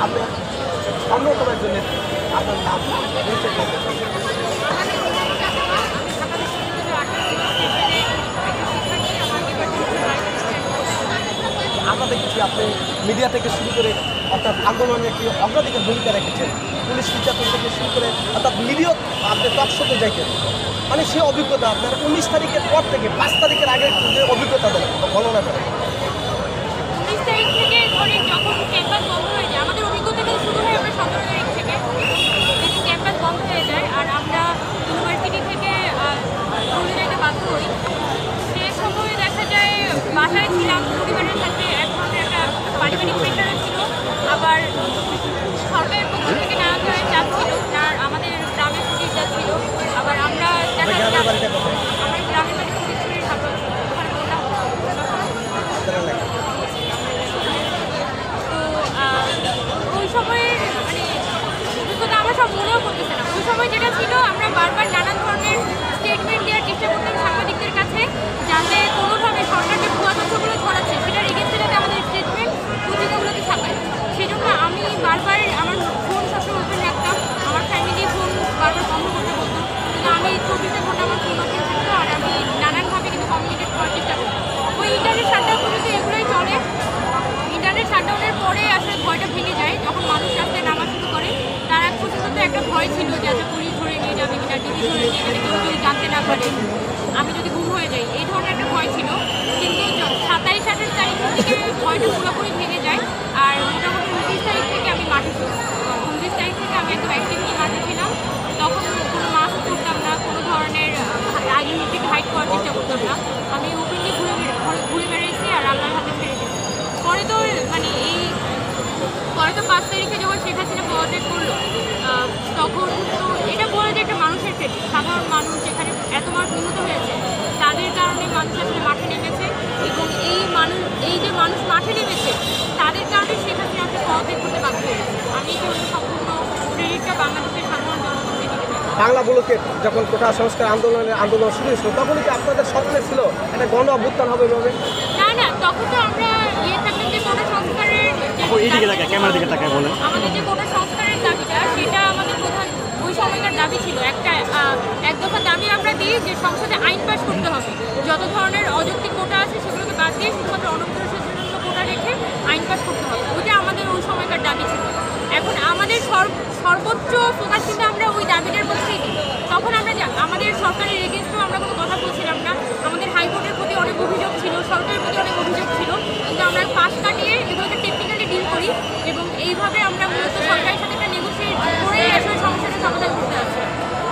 আপনি অন্যতম একজন নেত্রী, আপনার নাম আমরা দেখেছি আপনি মিডিয়া থেকে শুরু করে অর্থাৎ আন্দোলনে একটি অগ্রাধিকার ভূমিকা রেখেছেন, পুলিশ নির্যাতন থেকে শুরু করে অর্থাৎ মিডিয়া আপনি টকশোতে যাইতেন, মানে সে অভিজ্ঞতা আপনার 19 তারিখের পর থেকে 5 তারিখের আগে যে অভিজ্ঞতা দেন বর্ণনা করেন। 19 তারিখ থেকে ধরেন যখন ক্যাম্পাস বন্ধ হয়ে যায়, আমাদের অভিজ্ঞতাটা শুরু হয় আমরা 17 তারিখ থেকে, যেদিন ক্যাম্পাস বন্ধ হয়ে যায় আর আমরা ইউনিভার্সিটি থেকে চলে যেতে বাধ্য হই। সে সময় দেখা যায় বাসায় ছিলাম পরিবারের সাথে, এক ধরনের একটা পারিবারিক প্রেশারও ছিল, আবার সরকারের পক্ষ থেকে নানা ধরনের চাপ ছিল, আর আমাদের গ্রামের ছুটির চাপ ছিল, আবার আমরা দেখা যায় আমার গ্রামের বাড়ি ফরিদপুরের ঢাকা ওখানে বন্যা ওই সময়ের মানে অভিজ্ঞতা আমার সব মনেও করতেছে না। ওই সময় যেটা ছিল আমরা বারবার নানান ধরনের স্টেটমেন্ট দেওয়ার চেষ্টা করতাম সাংবাদিকদের কাছে, যাতে কোনোভাবে সরকার যে ভুয়া তথ্যগুলো ছড়াচ্ছে সেটার এগেন্সে যাতে আমাদের স্টেটমেন্ট পত্রিকাগুলোতে ছাপায়। সেই জন্য আমি বারবার আমার ফোন সবসময় ওপেন রাখতাম, আমার ফ্যামিলি ফোন বারবার বন্ধ করতে বলতো, কিন্তু আমি 24 ঘন্টা আমার ফোন ওপেন থাকতো আর আমি নানানভাবে কিন্তু কমিউনিকেট করার চেষ্টা করতাম। ওই ইন্টারনেট শাটডাউন পর্যন্ত এগুলোই চলে। ইন্টারনেট শাটডাউনের পরে আসলে ভয়টা ভেঙে যায়, যখন মানুষ রাস্তায় নামা শুরু করে। তার এক পর্যন্ত একটা ভয় ছিল যে আচ্ছা পুলিশ ধরে নিয়ে যাবে কিনা, ডিবি ধরে নিয়ে গেলে কেউ যদি জানতে না পারে, আমি যদি গুম হয়ে যাই, এই ধরনের একটা ভয় ছিল। কিন্তু 27-28 তারিখ থেকে ভয়টা পুরোপুরি ভেঙে যায়, আর মোটামুটি 29 তারিখ থেকে আমি মাঠে ছিলাম। 29 তারিখ থেকে আমি একদম অ্যাক্টিভলি মাঠে ছিলাম। তখন কোনো মাস্ক করতাম না, কোনো ধরনের আইডেন্টিটি হাইড করার চেষ্টা করতাম না, আমি ওপেনলি ঘুরে বেড়াইছি আর আল্লাহর হাতে ছেড়ে দিয়েছি। পরে তো মানে পরে তো 5 তারিখে যখন শেখ হাসিনা পদত্যাগ করলো, তখন তো এটা বলে যে একটা মানুষের ক্ষেত্রে সাধারণ মানুষ এখানে এত মানুষ নিহত হয়েছে, তাদের কারণে মানুষ আসলে মাঠে নেমেছে, এবং এই যে মানুষ মাঠে নেমেছে তাদের কারণে শেখ হাসিনা আসলে পদত্যাগ করতে বাধ্য হয়েছে। আমি এই জন্য সম্পূর্ণ ক্রেডিটটা বাংলাদেশের সাধারণ জনগণকে দিতে পারি। বাংলা ব্লকের যখন কোটা সংস্কার আন্দোলন শুরু হয়েছিল তখন কি আপনাদের স্বপ্নে ছিল একটা গণ অভ্যুত্থান হবে এভাবে? না, তখন তো আমরা থাকতাম যে কোটা সংস্কারের আমাদের যে কোটা সংস্কারের দাবিটা, সেটা আমাদের প্রধান ওই সময়কার দাবি ছিল। এক দফা দাবি আমরা দিই যে সংসদে আইন পাস করতে হবে, যত ধরনের অযৌক্তিক কোটা আছে সেগুলোকে বাদ দিয়ে শুধুমাত্র অনগ্রসরের জন্য কোটা রেখে আইন পাস করতে হবে, ওইটা আমাদের ওই সময়কার দাবি ছিল। এখন আমাদের সর্বোচ্চ ফোকাস কিন্তু আমরা ওই দাবিটার পক্ষেই দিই। তখন আমরা আমাদের সরকারের এগেন্স্টেও আমরা কোনো কথা বলছিলাম না, আমাদের হাইকোর্টের প্রতি অনেক অভিযোগ ছিল, সরকারের প্রতি অনেক অভিযোগ ছিল, কিন্তু আমরা পাশ কাটিয়ে এগুলোকে টেকনিক্যালি ডিল করি, এবং এইভাবে আমরা মূলত সরকারের সাথে একটা নেগোসিয়েট করেই আসলে সমস্যাটা সমাধান করতে আসছি।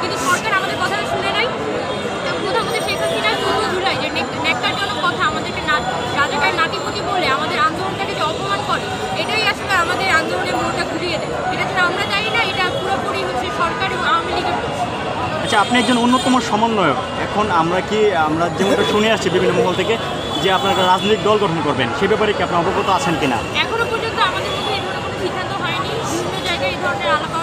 কিন্তু সরকার আমাদের কথাটা শুনে নাই। প্রধানমন্ত্রী শেখ হাসিনা 14 জুলাই যে ন্যাক্কারজনক কথা আমাদেরকে রাজাকার নাতিপতি বলে আমাদের আন্দোলনটাকে যে অপমান করে, এটাই আসলে আমাদের আন্দোলনের মোড়টা ঘুরিয়ে দেয়। এটা ছাড়া আমরা জানি না, এটা পুরোপুরি হচ্ছে সরকার এবং আওয়ামী লীগের দোষ। আচ্ছা, আপনি একজন অন্যতম সমন্বয়ক, এখন আমরা যেমনটা শুনে আসছি বিভিন্ন মহল থেকে যে আপনারা একটা রাজনৈতিক দল গঠন করবেন, সে ব্যাপারে কি আপনি অবগত আছেন কিনা? এখনো পর্যন্ত আমাদের মধ্যে এই ধরনের কোনো সিদ্ধান্ত হয়নি। বিভিন্ন জায়গায় এই ধরনের আলাপ